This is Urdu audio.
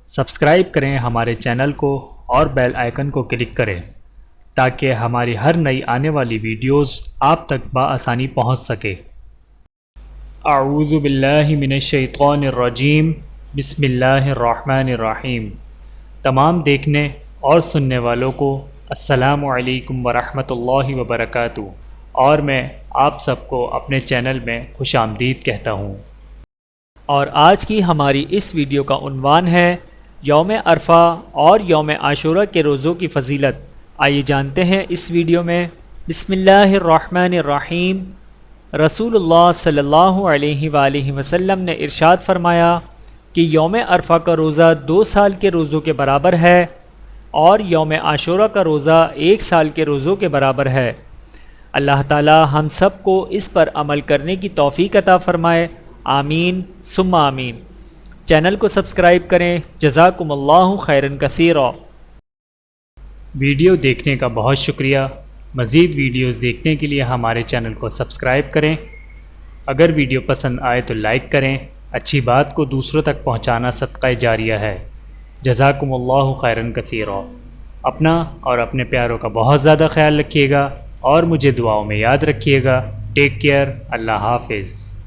سبسکرائب کریں ہمارے چینل کو اور بیل آئیکن کو کلک کریں تاکہ ہماری ہر نئی آنے والی ویڈیوز آپ تک بآسانی پہنچ سکے۔ اعوذ باللہ من الشیطان الرجیم، بسم اللہ الرحمن الرحیم۔ تمام دیکھنے اور سننے والوں کو السلام علیکم ورحمۃ اللہ وبرکاتہ، اور میں آپ سب کو اپنے چینل میں خوش آمدید کہتا ہوں۔ اور آج کی ہماری اس ویڈیو کا عنوان ہے یوم عرفہ اور یوم عاشورہ کے روزوں کی فضیلت۔ آئیے جانتے ہیں اس ویڈیو میں۔ بسم اللہ الرحمن الرحیم۔ رسول اللہ صلی اللہ علیہ وآلہ وسلم نے ارشاد فرمایا کہ یوم عرفہ کا روزہ 2 سال کے روزوں کے برابر ہے اور یوم عاشورہ کا روزہ 1 سال کے روزوں کے برابر ہے۔ اللہ تعالی ہم سب کو اس پر عمل کرنے کی توفیق عطا فرمائے، آمین ثم آمین۔ چینل کو سبسکرائب کریں، جزاکم اللہ خیرا کثیرا۔ ویڈیو دیکھنے کا بہت شکریہ۔ مزید ویڈیوز دیکھنے کے لیے ہمارے چینل کو سبسکرائب کریں۔ اگر ویڈیو پسند آئے تو لائک کریں۔ اچھی بات کو دوسروں تک پہنچانا صدقہ جاریہ ہے۔ جزاکم اللہ خیرا کثیرا۔ اپنا اور اپنے پیاروں کا بہت زیادہ خیال رکھیے گا اور مجھے دعاؤں میں یاد رکھیے گا۔ Take care. اللہ حافظ۔